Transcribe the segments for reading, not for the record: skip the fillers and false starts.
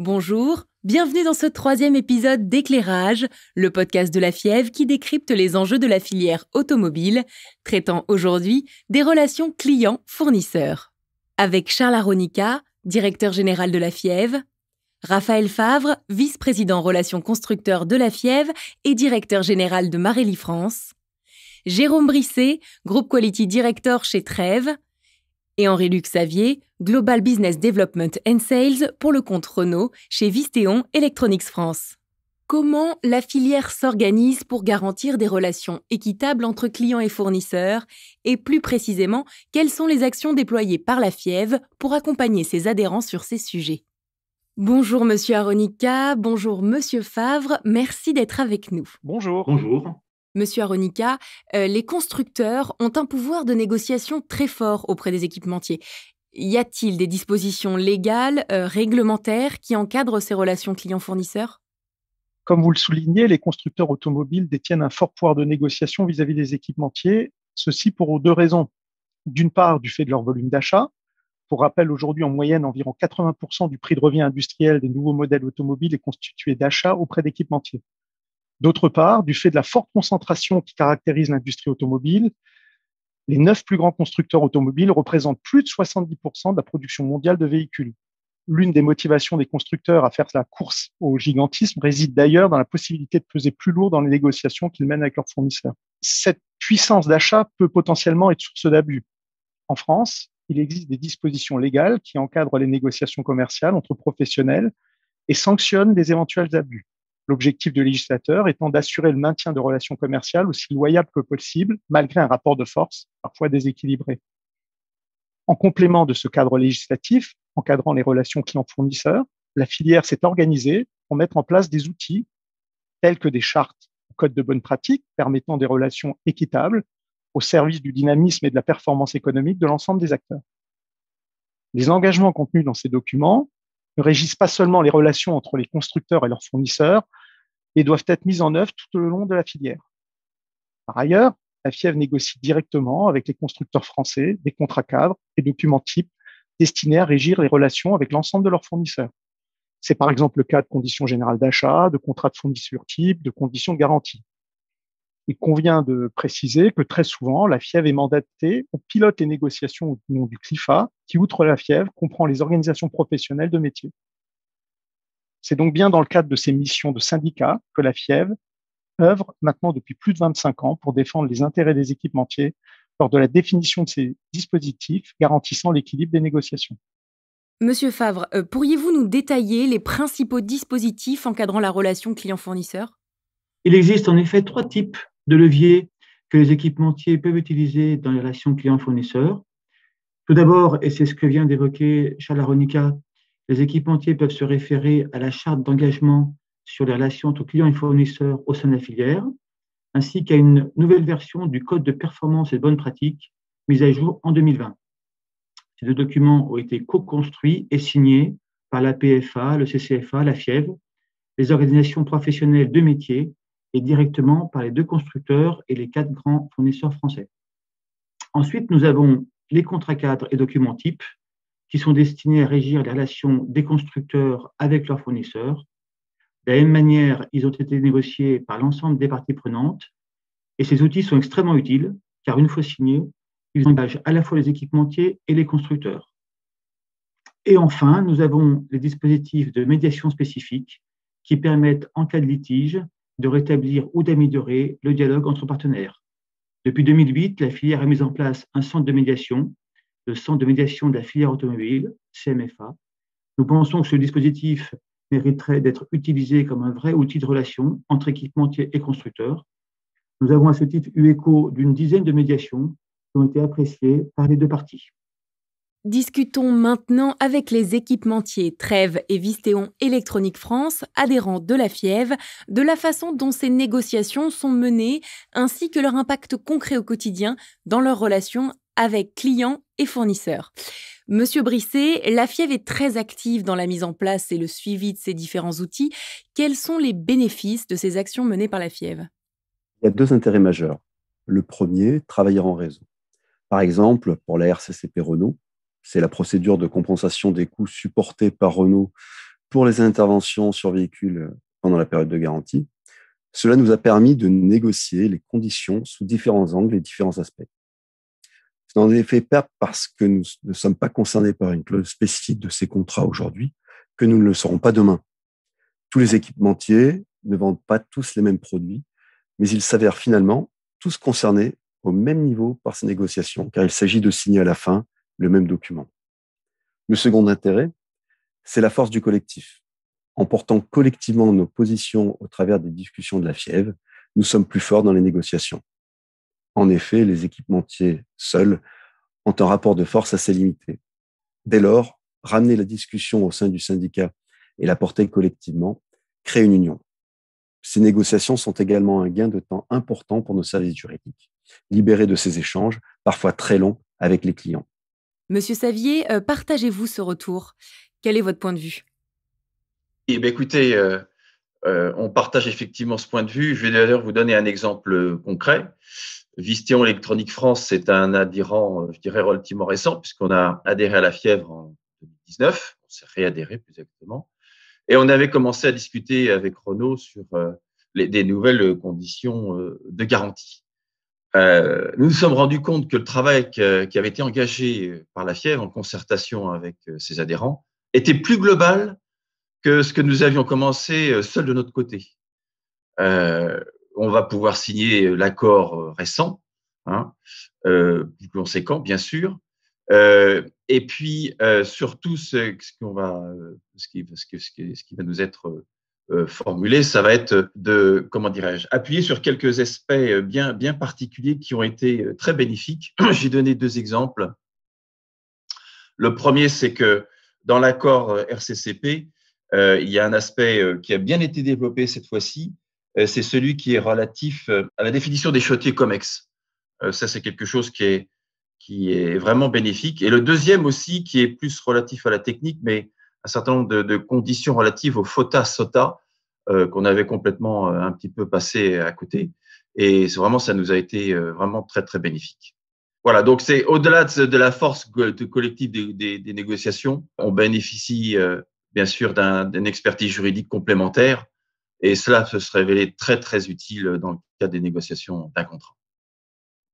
Bonjour, bienvenue dans ce 3e épisode d'Éclairage, le podcast de la FIEV qui décrypte les enjeux de la filière automobile, traitant aujourd'hui des relations clients-fournisseurs. Avec Charles Aronica, directeur général de la FIEV, Raphaël Favre, vice-président relations constructeurs de la FIEV et directeur général de Marelli France, Jérôme Brisset, Group Quality Director chez Trèves, et Henri-Luc Xavier, Global Business Development and Sales pour le compte Renault chez Vistéon Electronics France. Comment la filière s'organise pour garantir des relations équitables entre clients et fournisseurs et plus précisément, quelles sont les actions déployées par la FIEV pour accompagner ses adhérents sur ces sujets? Bonjour Monsieur Aronica, bonjour Monsieur Favre, merci d'être avec nous. Bonjour. Bonjour. Monsieur Aronica, les constructeurs ont un pouvoir de négociation très fort auprès des équipementiers. Y a-t-il des dispositions légales, réglementaires qui encadrent ces relations clients-fournisseurs ? Comme vous le soulignez, les constructeurs automobiles détiennent un fort pouvoir de négociation vis-à-vis des équipementiers, ceci pour deux raisons. D'une part, du fait de leur volume d'achat. Pour rappel, aujourd'hui, en moyenne, environ 80% du prix de revient industriel des nouveaux modèles automobiles est constitué d'achats auprès d'équipementiers. D'autre part, du fait de la forte concentration qui caractérise l'industrie automobile, les 9 plus grands constructeurs automobiles représentent plus de 70% de la production mondiale de véhicules. L'une des motivations des constructeurs à faire la course au gigantisme réside d'ailleurs dans la possibilité de peser plus lourd dans les négociations qu'ils mènent avec leurs fournisseurs. Cette puissance d'achat peut potentiellement être source d'abus. En France, il existe des dispositions légales qui encadrent les négociations commerciales entre professionnels et sanctionnent les éventuels abus. L'objectif du législateur étant d'assurer le maintien de relations commerciales aussi loyables que possible, malgré un rapport de force parfois déséquilibré. En complément de ce cadre législatif, encadrant les relations clients-fournisseurs, la filière s'est organisée pour mettre en place des outils tels que des chartes ou codes de bonnes pratiques permettant des relations équitables au service du dynamisme et de la performance économique de l'ensemble des acteurs. Les engagements contenus dans ces documents ne régissent pas seulement les relations entre les constructeurs et leurs fournisseurs, et doivent être mises en œuvre tout au long de la filière. Par ailleurs, la FIEV négocie directement avec les constructeurs français des contrats cadres et documents types destinés à régir les relations avec l'ensemble de leurs fournisseurs. C'est par exemple le cas de conditions générales d'achat, de contrats de fourniture type, de conditions de garantie. Il convient de préciser que très souvent, la FIEV est mandatée, on pilote les négociations au nom du CLIFA, qui, outre la FIEV, comprend les organisations professionnelles de métier. C'est donc bien dans le cadre de ces missions de syndicat que la FIEV œuvre maintenant depuis plus de 25 ans pour défendre les intérêts des équipementiers lors de la définition de ces dispositifs garantissant l'équilibre des négociations. Monsieur Favre, pourriez-vous nous détailler les principaux dispositifs encadrant la relation client-fournisseur ? Il existe en effet 3 types de leviers que les équipementiers peuvent utiliser dans les relations clients-fournisseurs. Tout d'abord, et c'est ce que vient d'évoquer Charles Aronica, les équipementiers peuvent se référer à la charte d'engagement sur les relations entre clients et fournisseurs au sein de la filière, ainsi qu'à une nouvelle version du Code de performance et de bonnes pratiques mise à jour en 2020. Ces 2 documents ont été co-construits et signés par la PFA, le CCFA, la FIEV, les organisations professionnelles de métier et directement par les 2 constructeurs et les 4 grands fournisseurs français. Ensuite, nous avons les contrats cadres et documents types qui sont destinés à régir les relations des constructeurs avec leurs fournisseurs. De la même manière, ils ont été négociés par l'ensemble des parties prenantes et ces outils sont extrêmement utiles car une fois signés, ils engagent à la fois les équipementiers et les constructeurs. Et enfin, nous avons les dispositifs de médiation spécifiques qui permettent, en cas de litige, de rétablir ou d'améliorer le dialogue entre partenaires. Depuis 2008, la filière a mis en place un centre de médiation, le Centre de médiation de la filière automobile, CMFA. Nous pensons que ce dispositif mériterait d'être utilisé comme un vrai outil de relation entre équipementiers et constructeurs. Nous avons à ce titre eu écho d'une dizaine de médiations qui ont été appréciées par les 2 parties. Discutons maintenant avec les équipementiers Trèves et Vistéon Electronics France, adhérents de la FIEV, de la façon dont ces négociations sont menées, ainsi que leur impact concret au quotidien dans leurs relations avec clients et fournisseurs. Monsieur Brisset, la FIEV est très active dans la mise en place et le suivi de ces différents outils. Quels sont les bénéfices de ces actions menées par la FIEV ? Il y a 2 intérêts majeurs. Le premier, travailler en réseau. Par exemple, pour la RCCP Renault, c'est la procédure de compensation des coûts supportés par Renault pour les interventions sur véhicules pendant la période de garantie, cela nous a permis de négocier les conditions sous différents angles et différents aspects. Ce n'est en effet pas parce que nous ne sommes pas concernés par une clause spécifique de ces contrats aujourd'hui que nous ne le serons pas demain. Tous les équipementiers ne vendent pas tous les mêmes produits, mais ils s'avèrent finalement tous concernés au même niveau par ces négociations, car il s'agit de signer à la fin le même document. Le second intérêt, c'est la force du collectif. En portant collectivement nos positions au travers des discussions de la FIEV, nous sommes plus forts dans les négociations. En effet, les équipementiers seuls ont un rapport de force assez limité. Dès lors, ramener la discussion au sein du syndicat et la porter collectivement crée une union. Ces négociations sont également un gain de temps important pour nos services juridiques, libérés de ces échanges, parfois très longs, avec les clients. Monsieur Savier, partagez-vous ce retour. Quel est votre point de vue? Eh bien, écoutez, on partage effectivement ce point de vue. Je vais d'ailleurs vous donner un exemple concret. Vistéon Électronique France, c'est un adhérent, je dirais, relativement récent, puisqu'on a adhéré à la Fièvre en 2019. On s'est réadhéré plus exactement. Et on avait commencé à discuter avec Renault sur des nouvelles conditions de garantie. Nous nous sommes rendus compte que le travail qui avait été engagé par la Fièvre en concertation avec ses adhérents était plus global que ce que nous avions commencé seuls de notre côté. On va pouvoir signer l'accord récent, plus conséquent, bien sûr. Et puis, surtout, ce qui va nous être formulé, ça va être de, comment dirais-je, appuyer sur quelques aspects bien particuliers qui ont été très bénéfiques. J'ai donné 2 exemples. Le premier, c'est que dans l'accord RCCP, il y a un aspect qui a bien été développé cette fois-ci, c'est celui qui est relatif à la définition des chantiers COMEX. Ça, c'est quelque chose qui est vraiment bénéfique. Et le deuxième aussi, qui est plus relatif à la technique, mais un certain nombre de conditions relatives au FOTA-SOTA qu'on avait complètement un petit peu passé à côté. Et vraiment, ça nous a été vraiment très, très bénéfique. Voilà, donc c'est au-delà de la force collective des négociations, on bénéficie bien sûr d'une expertise juridique complémentaire et cela peut se révéler très, très utile dans le cadre des négociations d'un contrat.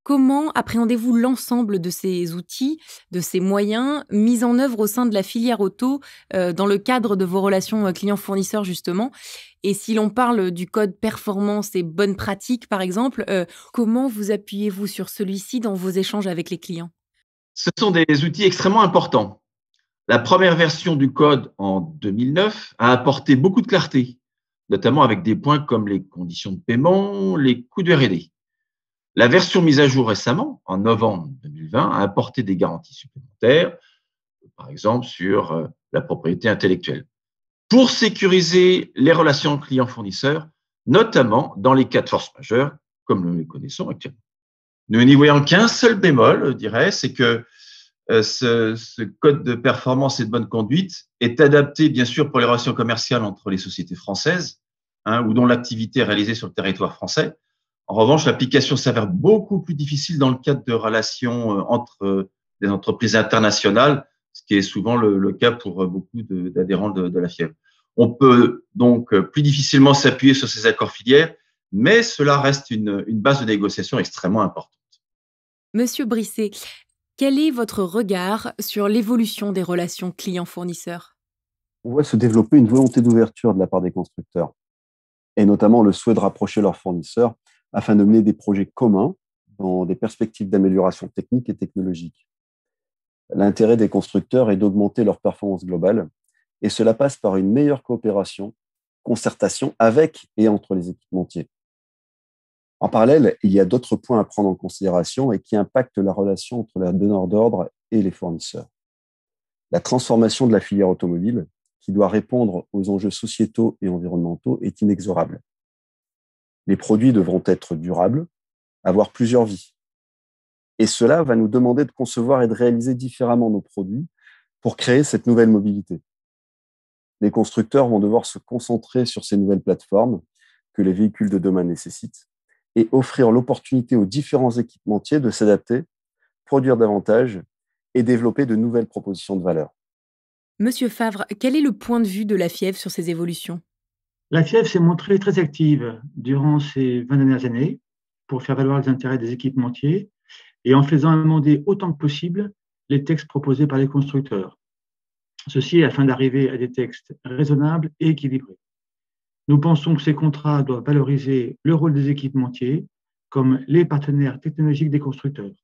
Comment appréhendez-vous l'ensemble de ces outils, de ces moyens mis en œuvre au sein de la filière auto dans le cadre de vos relations clients-fournisseurs justement? Et si l'on parle du code performance et bonnes pratiques par exemple, comment vous appuyez-vous sur celui-ci dans vos échanges avec les clients? Ce sont des outils extrêmement importants. La première version du code en 2009 a apporté beaucoup de clarté, notamment avec des points comme les conditions de paiement, les coûts de R&D. La version mise à jour récemment, en novembre 2020, a apporté des garanties supplémentaires, par exemple sur la propriété intellectuelle, pour sécuriser les relations clients-fournisseurs, notamment dans les cas de force majeure, comme nous les connaissons actuellement. Nous n'y voyons qu'un seul bémol, je dirais, c'est que ce code de performance et de bonne conduite est adapté, bien sûr, pour les relations commerciales entre les sociétés françaises, ou dont l'activité est réalisée sur le territoire français. En revanche, l'application s'avère beaucoup plus difficile dans le cadre de relations entre des entreprises internationales, ce qui est souvent le cas pour beaucoup d'adhérents de la Fièvre. On peut donc plus difficilement s'appuyer sur ces accords filières, mais cela reste une base de négociation extrêmement importante. Monsieur Brisset, quel est votre regard sur l'évolution des relations clients-fournisseurs? On voit se développer une volonté d'ouverture de la part des constructeurs, et notamment le souhait de rapprocher leurs fournisseurs afin de mener des projets communs dans des perspectives d'amélioration technique et technologique. L'intérêt des constructeurs est d'augmenter leur performance globale, et cela passe par une meilleure coopération, concertation avec et entre les équipementiers. En parallèle, il y a d'autres points à prendre en considération et qui impactent la relation entre les donneurs d'ordre et les fournisseurs. La transformation de la filière automobile, qui doit répondre aux enjeux sociétaux et environnementaux, est inexorable. Les produits devront être durables, avoir plusieurs vies. Et cela va nous demander de concevoir et de réaliser différemment nos produits pour créer cette nouvelle mobilité. Les constructeurs vont devoir se concentrer sur ces nouvelles plateformes que les véhicules de demain nécessitent et offrir l'opportunité aux différents équipementiers de s'adapter, produire davantage et développer de nouvelles propositions de valeur. Monsieur Favre, quel est le point de vue de la FIEV sur ces évolutions? La FIEV s'est montrée très active durant ces 20 dernières années pour faire valoir les intérêts des équipementiers et en faisant amender autant que possible les textes proposés par les constructeurs. Ceci afin d'arriver à des textes raisonnables et équilibrés. Nous pensons que ces contrats doivent valoriser le rôle des équipementiers comme les partenaires technologiques des constructeurs.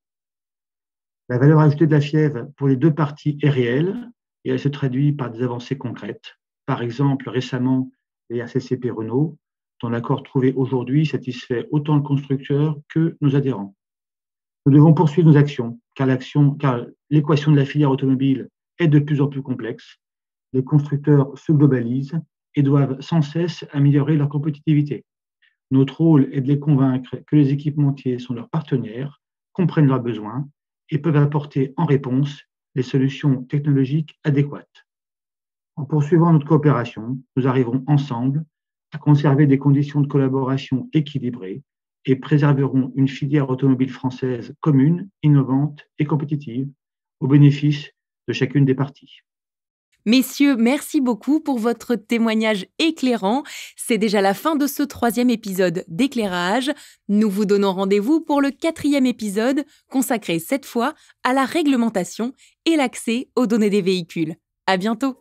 La valeur ajoutée de la FIEV pour les deux parties est réelle et elle se traduit par des avancées concrètes. Par exemple, récemment, les RCCP Renault, dont l'accord trouvé aujourd'hui satisfait autant le constructeur que nos adhérents. Nous devons poursuivre nos actions, car l'équation de la filière automobile est de plus en plus complexe. Les constructeurs se globalisent et doivent sans cesse améliorer leur compétitivité. Notre rôle est de les convaincre que les équipementiers sont leurs partenaires, comprennent leurs besoins et peuvent apporter en réponse les solutions technologiques adéquates. En poursuivant notre coopération, nous arriverons ensemble à conserver des conditions de collaboration équilibrées et préserverons une filière automobile française commune, innovante et compétitive au bénéfice de chacune des parties. Messieurs, merci beaucoup pour votre témoignage éclairant. C'est déjà la fin de ce 3e épisode d'Éclairage. Nous vous donnons rendez-vous pour le 4e épisode, consacré cette fois à la réglementation et l'accès aux données des véhicules. À bientôt!